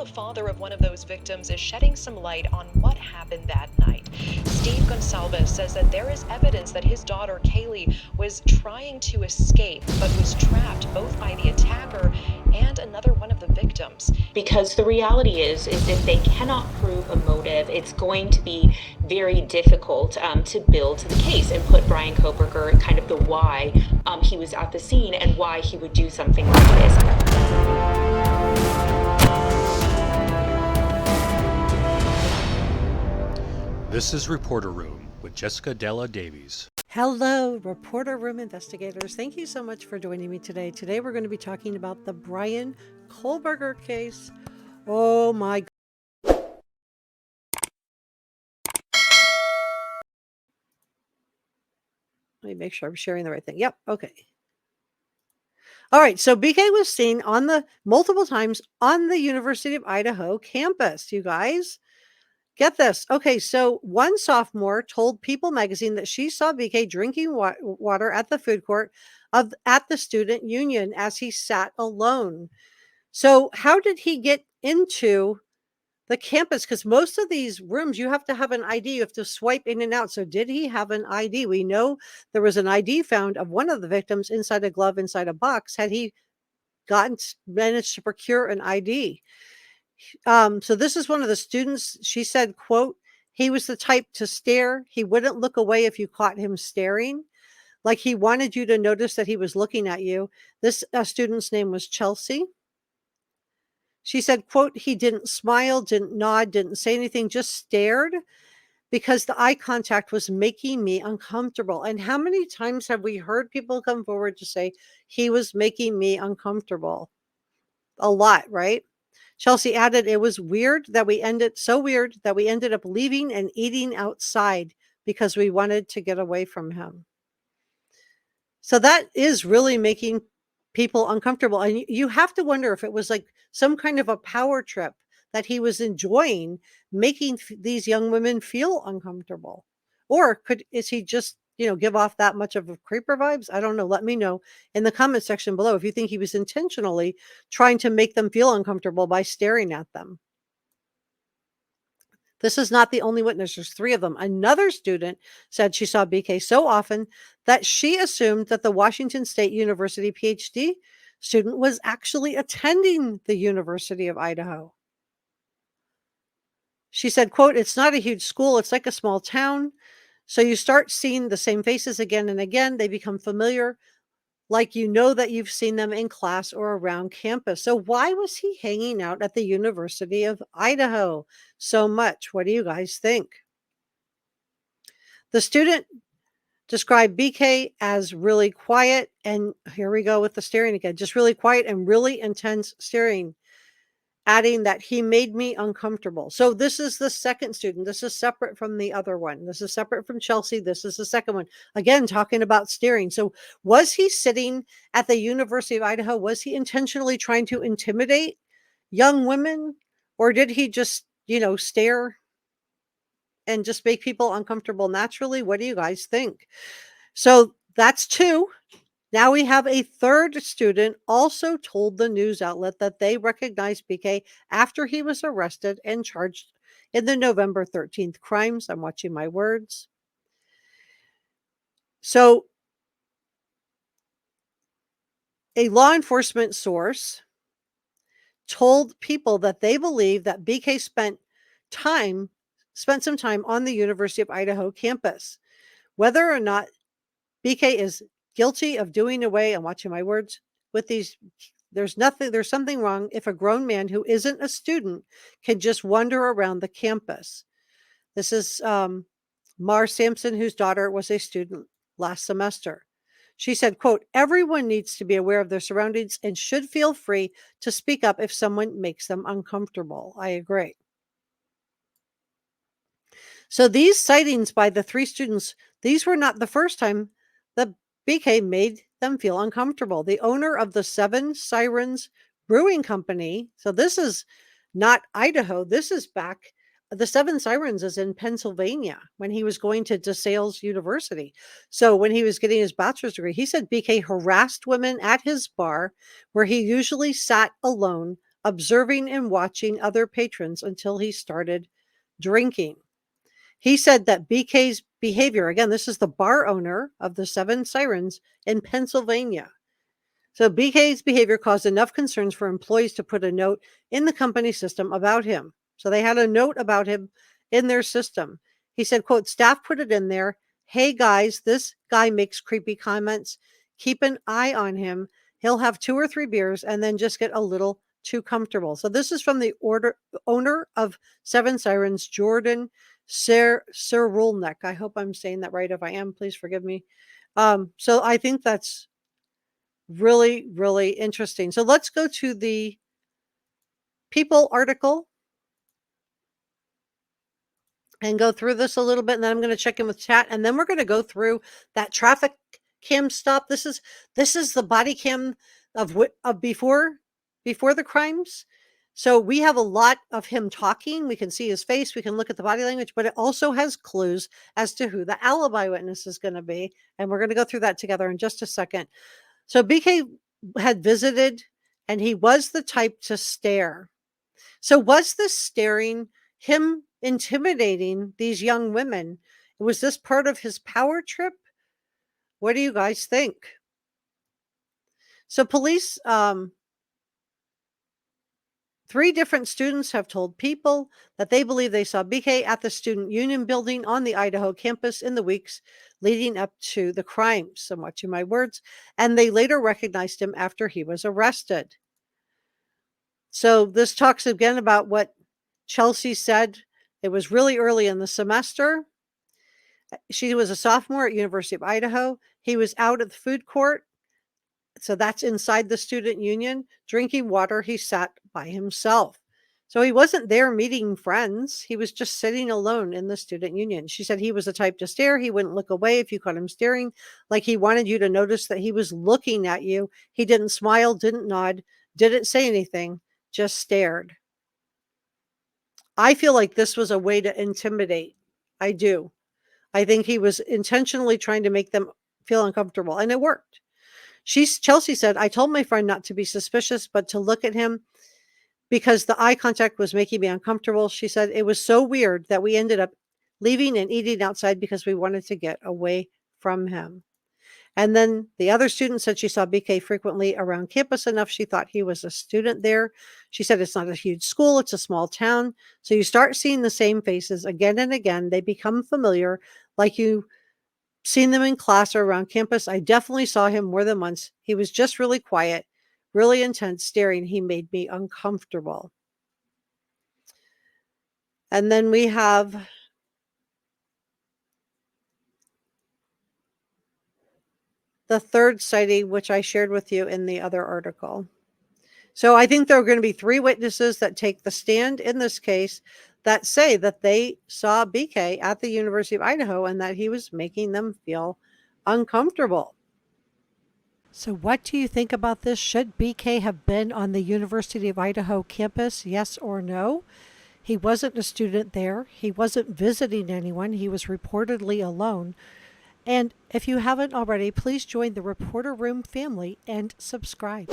father of one of those victims is shedding some light on what happened that night. Steve Goncalves says that there is evidence that his daughter Kaylee was trying to escape, but was trapped both by the attacker and another one of the victims. Because the reality is if they cannot prove a motive, it's going to be very difficult to build the case and put Bryan Kohberger kind of the why he was at the scene and why he would do something like this. This is Reporter Room with Jessica Della Davies. Hello, Reporter Room investigators. Thank you so much for joining me today. Today we're going to be talking about the Bryan Kohberger case. Oh my God. Let me make sure I'm sharing the right thing. Yep. Okay. All right. So BK was seen multiple times on the University of Idaho campus, you guys. Get this. Okay, so one sophomore told People magazine that she saw BK drinking water at the food court at the student union as he sat alone. So how did he get into the campus? Because most of these rooms, you have to have an ID. You have to swipe in and out. So did he have an ID? We know there was an ID found of one of the victims inside a glove, inside a box. Had he managed to procure an ID? So this is one of the students. She said, quote, he was the type to stare. He wouldn't look away if you caught him staring. Like he wanted you to notice that he was looking at you. This student's name was Chelsea. She said, quote, he didn't smile, didn't nod, didn't say anything, just stared because the eye contact was making me uncomfortable. And how many times have we heard people come forward to say he was making me uncomfortable? A lot, right? Chelsea added, it was so weird that we ended up leaving and eating outside because we wanted to get away from him. So that is really making people uncomfortable. And you have to wonder if it was like some kind of a power trip that he was enjoying, making these young women feel uncomfortable. Or is he just, give off that much of a creeper vibes? I don't know. Let me know in the comment section below if you think he was intentionally trying to make them feel uncomfortable by staring at them. This is not the only witness. There's 3 of them. Another student said she saw BK so often that she assumed that the Washington State University PhD student was actually attending the University of Idaho. She said, quote, it's not a huge school. It's like a small town. So you start seeing the same faces again and again. They become familiar, like that you've seen them in class or around campus. So why was he hanging out at the University of Idaho so much? What do you guys think? The student described BK as really quiet, and here we go with the staring again, just really quiet and really intense staring, adding that he made me uncomfortable. So this is the second student. This is separate from the other one. This is separate from Chelsea. This is the second one. Again, talking about staring. So was he sitting at the University of Idaho? Was he intentionally trying to intimidate young women? Or did he just, stare and just make people uncomfortable naturally? What do you guys think? So that's 2. Now we have a third student also told the news outlet that they recognized BK after he was arrested and charged in the November 13th crimes. I'm watching my words. So a law enforcement source told People that they believe that BK spent some time on the University of Idaho campus. Whether or not BK is guilty of doing away, I'm watching my words, with these, there's something wrong if a grown man who isn't a student can just wander around the campus. This is Mar Sampson, whose daughter was a student last semester. She said, quote, everyone needs to be aware of their surroundings and should feel free to speak up if someone makes them uncomfortable. I agree. So these sightings by the 3 students, these were not the first time that BK made them feel uncomfortable. The owner of the 7 Sirens Brewing Company, so this is not Idaho, this is back, the 7 Sirens is in Pennsylvania when he was going to DeSales University. So when he was getting his bachelor's degree, he said BK harassed women at his bar where he usually sat alone observing and watching other patrons until he started drinking. He said that BK's behavior, again, this is the bar owner of the Seven Sirens in Pennsylvania. So BK's behavior caused enough concerns for employees to put a note in the company system about him. So they had a note about him in their system. He said, quote, staff put it in there. Hey guys, this guy makes creepy comments. Keep an eye on him. He'll have 2 or 3 beers and then just get a little too comfortable. So this is from the owner of Seven Sirens, Jordan Cerulnik. I hope I'm saying that right. If I am, please forgive me. So I think that's really, really interesting. So let's go to the People article and go through this a little bit, and then I'm going to check in with chat, and then we're going to go through that traffic cam stop. This is the body cam of before the crimes. So we have a lot of him talking. We can see his face. We can look at the body language, but it also has clues as to who the alibi witness is going to be. And we're going to go through that together in just a second. So BK had visited, and he was the type to stare. So was this staring him intimidating these young women? Was this part of his power trip? What do you guys think? So police, 3 different students have told People that they believe they saw BK at the Student Union building on the Idaho campus in the weeks leading up to the crimes, so watching my words, and they later recognized him after he was arrested. So this talks again about what Chelsea said. It was really early in the semester. She was a sophomore at University of Idaho. He was out at the food court. So that's inside the student union, drinking water. He sat by himself. So he wasn't there meeting friends. He was just sitting alone in the student union. She said he was the type to stare. He wouldn't look away if you caught him staring, like he wanted you to notice that he was looking at you. He didn't smile, didn't nod, didn't say anything, just stared. I feel like this was a way to intimidate. I do. I think he was intentionally trying to make them feel uncomfortable, and it worked. Chelsea said, I told my friend not to be suspicious, but to look at him because the eye contact was making me uncomfortable. She said it was so weird that we ended up leaving and eating outside because we wanted to get away from him. And then the other student said she saw BK frequently around campus enough. She thought he was a student there. She said it's not a huge school. It's a small town. So you start seeing the same faces again and again. They become familiar, like you've seen them in class or around campus. I definitely saw him more than once. He was just really quiet, really intense, staring. He made me uncomfortable. And then we have the third sighting, which I shared with you in the other article. So I think there are going to be 3 witnesses that take the stand in this case that say that they saw BK at the University of Idaho and that he was making them feel uncomfortable. So what do you think about this? Should BK have been on the University of Idaho campus? Yes or no? He wasn't a student there. He wasn't visiting anyone. He was reportedly alone. And if you haven't already, please join the Reporter Room family and subscribe.